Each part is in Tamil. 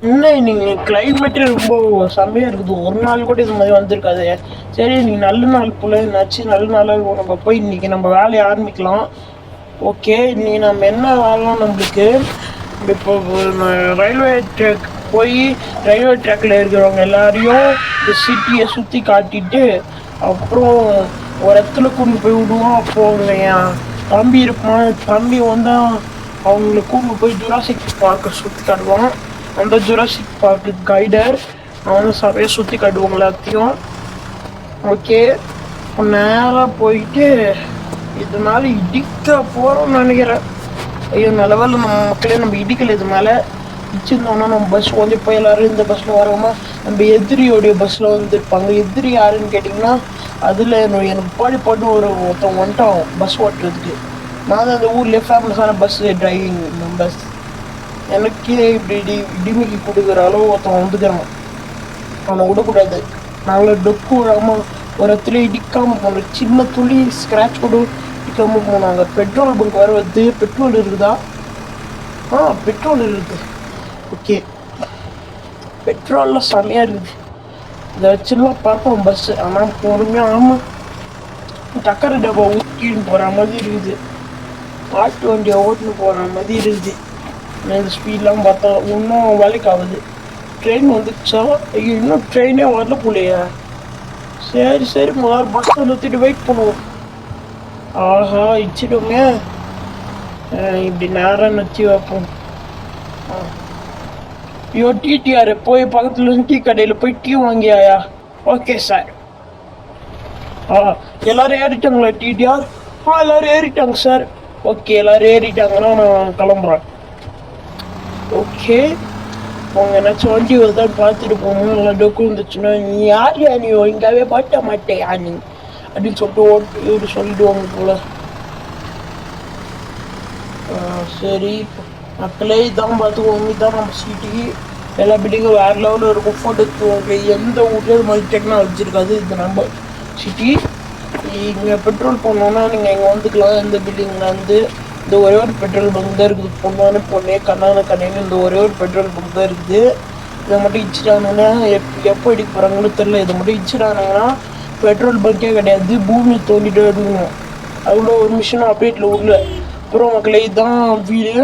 இன்னும் நீங்கள் கிளைமேட்டே ரொம்ப செம்மையாக இருக்குது. ஒரு நாள் கூட இது மாதிரி வந்திருக்காது. சரி இன்னைக்கு நல்ல நாள் போல் என்னாச்சு, நல்ல நாளாக நம்ம போய் இன்றைக்கி நம்ம வேலையை ஆரம்பிக்கலாம். ஓகே, இன்னைக்கு நம்ம என்ன வேலை நம்மளுக்கு இப்போ ரயில்வே ட்ராக் போய் ரயில்வே ட்ராக்கில் இருக்கிறவங்க எல்லாரையும் இந்த சிட்டியை சுற்றி காட்டிட்டு அப்புறம் ஒரு இடத்துல கொண்டு போய் விடுவோம். அப்போது என் தம்பி இருப்பான், தம்பி வந்தால் அவங்கள கூப்பிட்டு போய் ஜுராசிக் பார்க்கை சுற்றி காட்டுவான். அந்த ஜுராசிக் பார்க்கு கைடர் அவனை சபையை சுற்றி காட்டுவாங்க எல்லாத்தையும். ஓகே, நேராக போயிட்டு இதனால இடிக்க போகிறோம்னு நினைக்கிறேன். ஐயோ நல்லவேளை நம்ம மக்களே நம்ம இடிக்கல. இது மேலே இடிச்சிருந்தோம்னா நம்ம பஸ் கொஞ்சம் போய் எல்லோரும் இந்த பஸ்ஸில் வரோமா நம்ம எதிரியோடைய பஸ்ஸில் வந்துருப்பாங்க. எதிரி யாருன்னு கேட்டிங்கன்னா அதில் எனக்கு பாட்டு ஒருத்தன் வந்துட்டான் பஸ் ஓட்டுறதுக்கு. நான் தான் அந்த ஊர்லேயே ஃபேமஸான பஸ் டிரைவிங் பஸ். எனக்கே இப்படி இடிமிக்கி கொடுக்குற அளவு ஒருத்தன் வந்துக்கிறான். அவனை விடக்கூடாது. நாங்கள் டொக்கு விடாமல் ஒரு இடத்துல இடிக்காமல் போனோம். சின்ன துளி ஸ்க்ராட்ச் கூட இடிக்காமல் போனாங்க. பெட்ரோல் பங்க் வர வந்து பெட்ரோல் இருக்குதா? பெட்ரோல் இருக்குது. ஓகே, பெட்ரோலில் செம்மையாக இருக்குது. இதை வச்சுலாம் பார்ப்போம் பஸ்ஸு. ஆனால் பொறுமையாக ஆமாம் டக்கரை டப்பா ஊற்றின்னு போகிற மாதிரி இருக்குது. மாட்டு வண்டியை ஓட்டுன்னு போகிற மாதிரி இருக்குது. இந்த ஸ்பீட்லாம் பார்த்தா இன்னும் வேலைக்கு ஆகுது. ட்ரெயின் வந்துச்சா? ஐயோ இன்னும் ட்ரெயினே வரல போலையா? சரி முதல்ல பஸ் நிறுத்திட்டு வெயிட் பண்ணுவோம். ஆஹா இச்சிடுங்க. இப்படி நேரம் நிறுத்தி வைப்போம். ஐயோ டிடிஆர் போய் பக்கத்தில் டீ கடையில் போய் டீ வாங்கியாயா? Okay sir. எல்லோரும் ஏறிட்டாங்களா டிடிஆர்? எல்லோரும் ஏறிட்டாங்க சார். ஓகே, எல்லோரும் ஏறிட்டாங்கன்னா நான் கிளம்புறேன். ஓகே, அவங்க என்னாச்சும் வண்டி வருதான்னு பார்த்துட்டு போகணும். நல்லா டொக்கு வந்துச்சுன்னா நீ யார் நீ ஒழுங்காவே பாட்ட மாட்டேயா நீ அப்படின்னு சொல்லிட்டு ஓட்டு சொல்லிடுவாங்க போல. சரி மக்களே இதான் பார்த்துக்கோங்க. இதான் நம்ம சிட்டி. எல்லா பில்டிங்கும் வேறு லெவலில் இருக்கும். ஃபோட்டோ எடுத்துவாங்க. எந்த ஊர்லேயும் இது மாதிரி டெக்னாலஜி இருக்காது. இது நம்ம சிட்டி. இங்கே பெட்ரோல் போடணுன்னா நீங்கள் இங்கே வந்துக்கலாம். இந்த பில்டிங்கில் வந்து இந்த ஒரே ஒரு பெட்ரோல் பங்க் தான் இருக்குது. பொண்ணே கண்ணான இந்த ஒரே ஒரு பெட்ரோல் பங்க் தான் இருக்குது. இதை மட்டும் இச்சிட்டாங்கன்னா எப்போ இடிக்க போகிறாங்கன்னு தெரில. இதை மட்டும் இச்சிட்டாங்கன்னா பெட்ரோல் பங்கே கிடையாது, பூமி தோண்டிட்டு எடுக்கணும். அவ்வளோ ஒரு மிஷினும் அப்டேட்டில் உள்ள. அப்புறம் மக்களே இதுதான் வீடு.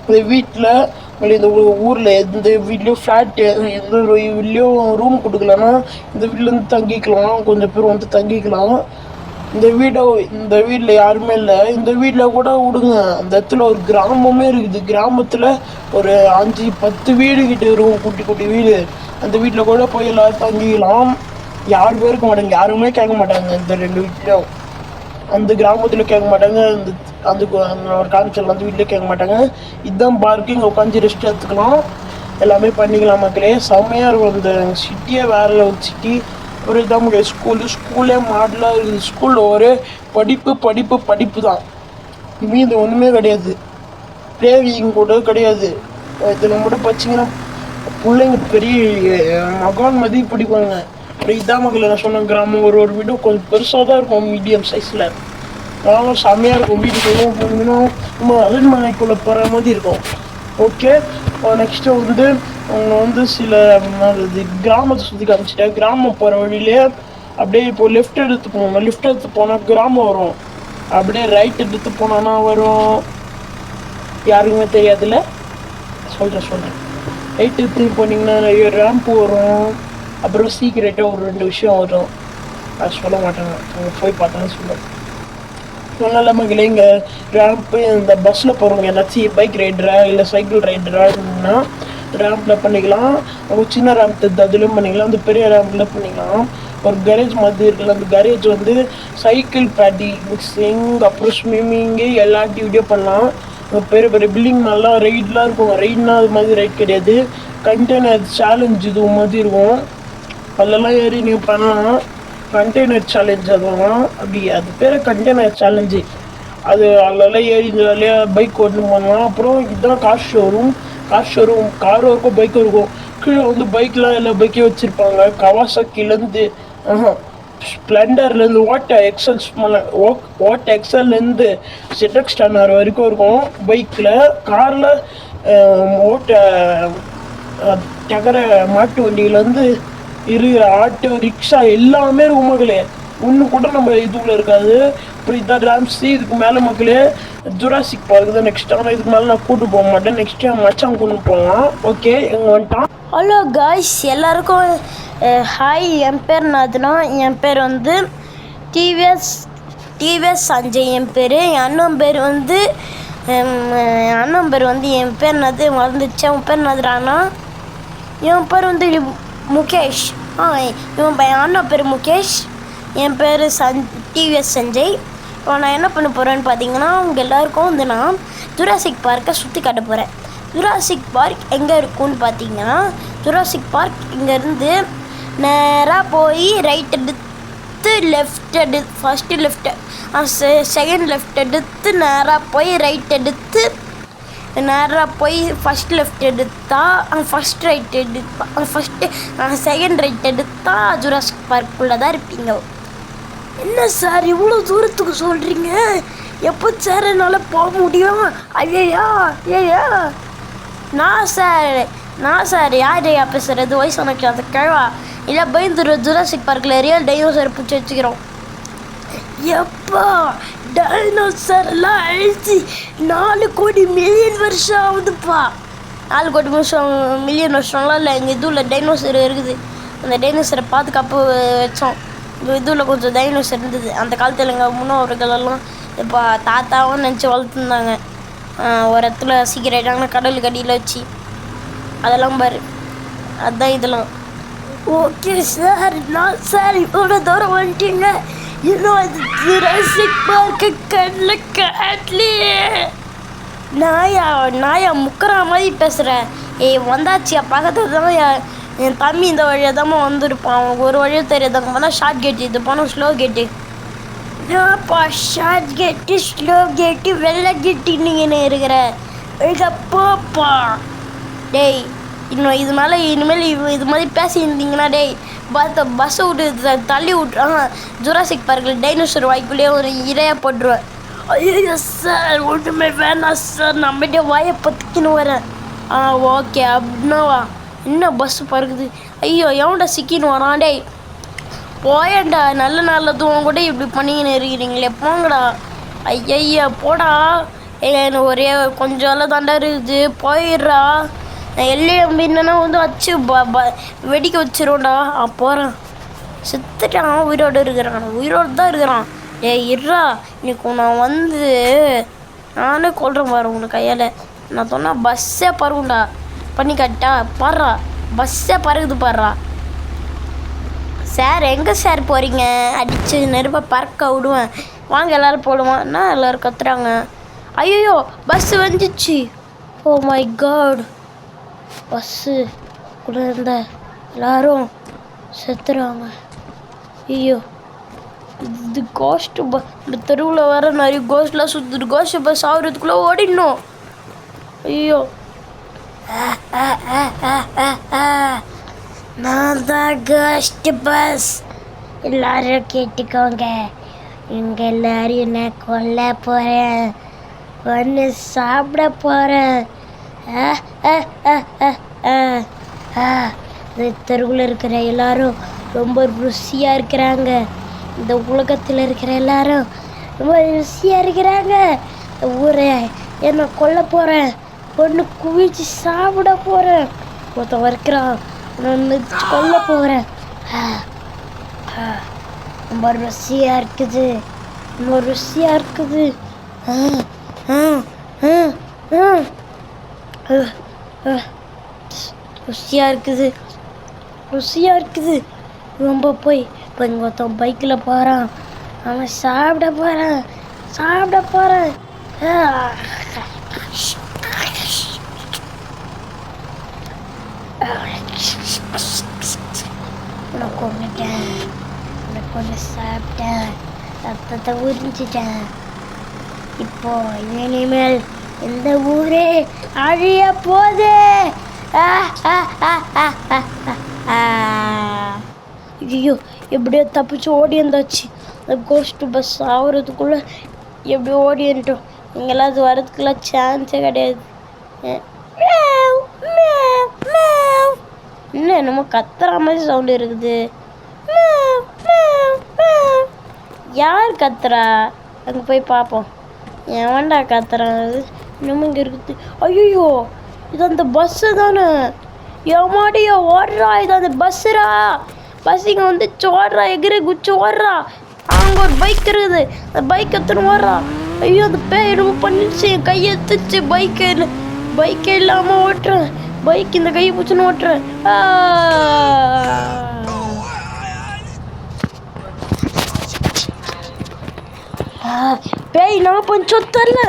இந்த வீட்டில் இந்த ஊரில் எந்த வீட்லேயும் ஃப்ளாட் எந்த வீட்லேயும் ரூம் கொடுக்கலன்னா இந்த வீட்டிலேருந்து தங்கிக்கலாம். கொஞ்சம் பேர் வந்து தங்கிக்கலாம். இந்த வீட்டில் யாருமே இல்லை. இந்த வீட்டில் கூட விடுங்க, அந்த இடத்துல ஒரு கிராமமே இருக்குது. கிராமத்தில் ஒரு 5-10 வீடு கிட்ட இருக்கும், குட்டி வீடு. அந்த வீட்டில் கூட போய் எல்லோரும் தங்கிக்கலாம். யாருமே இருக்க மாட்டாங்க, யாருமே கேட்க மாட்டாங்க. இந்த 2 வீட்லையும் அந்த கிராமத்தில் கேட்க மாட்டாங்க. அந்த ஒரு காமிச்சல் அந்த வீட்டில் கேட்க மாட்டாங்க. இதுதான் பார்க்கு. இங்கே உட்காந்து ரெஸ்ட் எடுத்துக்கலாம், எல்லாமே பண்ணிக்கலாம் மக்களே. செம்மையாக இருக்கும். இந்த சிட்டியே வேறு ஒரு சிட்டி. ஒரு இதாக முடியாது. ஸ்கூலே மாடலாக இருக்குது. ஸ்கூலில் ஒரு படிப்பு தான். மீது ஒன்றுமே கிடையாது. ப்ளேவிங் கூட கிடையாது. இதில் மட்டும் படிச்சிங்கன்னா பிள்ளைங்க பெரிய மகான் மதி பிடிப்பாங்க. இதான் மக்கள் நான் சொன்ன கிராமம். ஒரு வீடும் கொஞ்சம் பெருசாக தான் இருக்கும், மீடியம் சைஸில். அதனாலும் செம்மையாக இருக்கும். வீட்டுக்குள்ளே போனீங்கன்னா நம்ம அரண்மனைக்குள்ளே போகிற மாதிரி இருக்கும். ஓகே, நெக்ஸ்ட்டு வந்து அவங்க வந்து சில கிராமத்தை சுற்றி காமிச்சிட்டேன். கிராமம் போகிற வழியிலே அப்படியே இப்போ லெஃப்ட் எடுத்து போகணும். லெஃப்ட் எடுத்து போனால் கிராமம் வரும். அப்படியே ரைட் எடுத்து போனோன்னா வரும். யாருக்குமே தெரியாதுல்ல, சொல்கிறேன். ரைட் எடுத்து போனீங்கன்னா நிறைய ரேம்ப் வரும். அப்புறம் சீக்கிரட்டாக ஒரு 2 விஷயம் வரும். அது சொல்ல மாட்டாங்க, அவங்க போய் பார்த்தாலும் சொல்லுவாங்க. சொன்னால மக்களே இங்கே ரேம்ப்பு இந்த பஸ்ஸில் போகிறவங்க ஏதாச்சும் பைக் ரைடரா இல்லை சைக்கிள் ரைடரான்னா ரேம்பில் பண்ணிக்கலாம். அவங்க சின்ன ரேம்ப் தெரிஞ்சு அதுலேயும் பண்ணிக்கலாம். அந்த பெரிய ரேம்பில் பண்ணிக்கலாம். ஒரு கரேஜ் மாதிரி இருக்குல்ல, அந்த கரேஜ் வந்து சைக்கிள் மிக்சிங் அப்புறம் ஸ்விம்மிங்கு எல்லா ஆக்டிவிட்டியும் பண்ணலாம். பெரிய பில்டிங் நல்லா ரைட்லாம் இருக்கும். ரைட்னா அது மாதிரி ரைட் கிடையாது, கண்டெய்னர் சேலஞ்ச் இது மாதிரி இருக்கும். அதெல்லாம் ஏறி நீங்கள் பண்ணலாம். கண்டெய்னர் சேலஞ்ச் அதுவும் அப்படி, அது பேர் கண்டெய்னர் சேலஞ்சு. அது அதெல்லாம் ஏறி ஜாலியா பைக் ஓட்டு பண்ணலாம். அப்புறம் இதுதான் கார் ஷோரூம். காரும் இருக்கும், பைக்கும் இருக்கும். கீழே வந்து பைக்லாம் எல்லா பைக்கையும் வச்சுருப்பாங்க. கவாசாக்கிலேருந்து ஸ்ப்ளெண்டர்லேருந்து ஓட்ட எக்ஸல்லேருந்து ZX10R வரைக்கும் இருக்கும் பைக்கில். காரில் ஓட்ட டகர மாட்டு வண்டியிலேருந்து இருக்கிற ஆட்டோ ரிக்ஷா எல்லாமே இருக்கும் மக்களே. ஒன்று கூட நம்ம இதுக்குள்ள இருக்காது. அப்புறம் இதான் ராம்ஸி. இதுக்கு மேலே மக்களே ஜுராசிக் பார்க் தான் நெக்ஸ்ட். ஆனால் இதுக்கு மேலே நான் கூட்டு போக மாட்டேன். நெக்ஸ்ட் என் மச்சான் கூட்டு போவான். ஓகே எங்கே வந்துட்டான். ஹலோ காய்ஸ், எல்லாருக்கும் ஹாய். என் பேர் நாதுனா. என் பேர் வந்து டிவிஎஸ் சஞ்சய். என் பேர். என் அண்ணன் பேர் வந்து என் பேர் நது மறந்துச்சு. அவன் பேர் நதுரானா. என் பேர் வந்து முகேஷ். என் அண்ணன் பேர் முகேஷ். என் பேர் டிவிஎஸ் சஞ்சய். இப்போ நான் என்ன பண்ண போகிறேன்னு பார்த்தீங்கன்னா, அவங்க எல்லாருக்கும் வந்து நான் ஜுராசிக் பார்க்கை சுற்றி காட்ட போகிறேன். ஜுராசிக் பார்க் எங்கே இருக்குன்னு பார்த்தீங்கன்னா, ஜுராசிக் பார்க் இங்கேருந்து நேராக போய் ரைட் எடுத்து left first left second left எடுத்து நேராக போய் ரைட் எடுத்து நேராக போய் ஃபஸ்ட் லெஃப்ட் எடுத்தால் first right first second right எடுத்தால் ஜுராசிக் பார்க்குள்ளே தான் இருப்பீங்க. என்ன சார் இவ்வளோ தூரத்துக்கு சொல்கிறீங்க? எப்போ சார் என்னால் போக முடியும்? ஐயா நான் சார் யாரையா பேசுகிறது? வயசானக்கு அந்த கிழவா இல்லை பயந்துரு. ஜுராசிக் பார்க்கில் ரியல் டைனோசர் பிடிச்சி வச்சுக்கிறோம். எப்பா டைனோசர்லாம் அழிச்சு 4 கோடி மில்லியன் வருஷம் ஆகுதுப்பா. 4 கோடி மில்லியன் வருஷம்லாம் இல்லை. எங்கள் இதுவில் டைனோசர் இருக்குது. அந்த டைனோசரை பாதுகாப்பு வச்சோம். இதுவில் கொஞ்சம் டைனோசர் இருந்தது. அந்த காலத்தில் எங்கள் முன்னோர்களெல்லாம் இப்போ தாத்தாவும் நினச்சி வளர்த்துருந்தாங்க. ஒரு இடத்துல சீக்கிரம் கடலுக்கு அடியில் வச்சு அதெல்லாம் பாரு. அதுதான் இதெல்லாம். ஓகே சார், நான் சார் இவ்வளோ தூரம் வந்துட்டீங்க. இன்னும் அது ஜுராசிக் பார்க்கு கண்ணில் காட்டலையே. நாயா முக்கிற மாதிரி பேசுகிறேன். வந்தாச்சியா பக்கத்தில் தான் என் தம்பி இந்த வழியாக தான் வந்துருப்பான். அவனுக்கு ஒரு வழியாக தெரியாதாங்க. போனால் ஷார்ட் கேட்டு, இது போனால் ஸ்லோ கேட்டு. ஏன்ப்பா ஷார்ட் கேட்டு ஸ்லோ கேட்டு வெள்ளை கேட்டு நீங்கள் இருக்கிற இதை போப்பா. டேய் இனிமேல் இது மாதிரி பேசியிருந்தீங்கன்னா டேய் பஸ்ஸை விட்டு தள்ளி விட்றாங்க. ஜுராசிக் பார்க்கில் டைனோசர் வாய்க்குள்ளேயே ஒரு இரையாக போட்டுருவேன். ஐயோ சார் ஒன்றுமே வேணாம் சார், நம்மகிட்ட வாயை பற்றிக்கின்னு வரேன். ஓகே அப்படின்னாவா? இன்னும் பஸ்ஸு பறக்குது. ஐயோ எவன்டா சிக்கின்னு வரான்? டேய் போயேன்டா. நல்ல தூவம் கூட இப்படி பண்ணிக்கின்னு இருக்கிறீங்களே, போங்கடா. ஐயா போடா. எனக்கு ஒரே கொஞ்சம் எல்லாம் தாண்டா இருக்குது, போயிடுறா. எல்லையும் என்னன்னா வந்து வச்சு வெடிக்க வச்சிருவோண்டா. போகிறேன். செத்துட்டான். உயிரோடு தான் இருக்கிறான். இருறா, இன்னைக்கு நான் வந்து நானே கொள்கிறேன் பாரு உனக்கு கையால். நான் சொன்னால் பஸ்ஸே பறக்கும்டா. பண்ணி காட்டா பாடுறா. பஸ்ஸே பறக்குது பாடுறா. சார் எங்கே சார் போகிறீங்க? அடித்து நெருப்பை பறக்க விடுவேன். வாங்க எல்லோரும் போடுவான். என்ன எல்லோரும் கத்துறாங்க? ஐயோ பஸ்ஸு வந்துச்சு. ஓ மை காட். பஸ்ஸு கூட இருந்த எல்லோரும் செத்துறாங்க. ஐயோ இது கோஸ்ட்டு இந்த தெருவில் வர நிறைய கோஸ்ட்லாம் சுற்றுது. கோஸ்ட் பஸ் ஆகுறதுக்குள்ளே ஓடிடணும். ஐயோ நான் தான் கோஸ்ட் பஸ். எல்லாரும் கேட்டுக்கோங்க, இங்கே எல்லாரையும் நான் கொல்ல போகிறேன், ஒன்று சாப்பிட போகிறேன். இந்த தெருவில் இருக்கிற எல்லாரும் ரொம்ப ருசியாக இருக்கிறாங்க. இந்த உலகத்தில் இருக்கிற எல்லாரும் ரொம்ப ருசியாக இருக்கிறாங்க. இந்த ஊரை என்னை கொல்ல போகிறேன், ஒன்று குவிச்சு சாப்பிட போகிறேன். ஒருத்தன் இருக்கிறான், நான் கொல்ல போகிறேன். ரொம்ப ருசியாக இருக்குது, ரொம்ப ருசியாக இருக்குது. ருசியாக இருக்குது ரொம்ப. போய் இப்போ இங்கே ஒருத்தன் பைக்கில் போகிறான், அவன் சாப்பிட போகிறேன். உனக்கு கொண்டுட்டேன், உனக்கு கொண்டு சாப்பிட்டேன், ரத்தத்தை உறிஞ்சிட்டேன். இப்போ இனிமேல் இந்த ஊரே அழிய போதே. ஐயோ எப்படியோ தப்பிச்சு ஓடி இருந்தாச்சு. அந்த கோஸ்ட் பஸ் ஆகுறதுக்குள்ளே எப்படியோ ஓடி வந்துட்டோம். இங்கெல்லாம் அது வரதுக்குலாம் சான்ஸே கிடையாது. இன்னும் என்னமோ கத்துற மாதிரி சவுண்டு இருக்குது. Meow, meow, meow. யார் கத்துறா? அங்கே போய் பார்ப்போம். எவன்டா கத்துறான்? இன்னமும் இங்கே இருக்குது. ஐயோ, இது அந்த பஸ்ஸு தானே. எமாடியா ஓடுறா, இது அந்த பஸ்ஸுரா. பஸ் இங்கே வந்து ஓடுறா, எகிரி குச்சி ஓடுறா. அங்கே ஒரு பைக் இருக்குது, அந்த பைக் எடுத்துன்னு ஓடுறா. ஐயோ, அந்த பேய் என்னமோ பண்ணிடுச்சு, என் கையை எடுத்துச்சு. பைக்கே இல்லாமல் ஓட்டுறேன். பைக் இந்த கையை பிடிச்சுன்னு ஓட்டுறேன். பேய் நான் கொஞ்சம் தெரியல,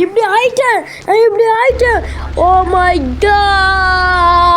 இப்படி ஆயிட்டேன். Oh my God.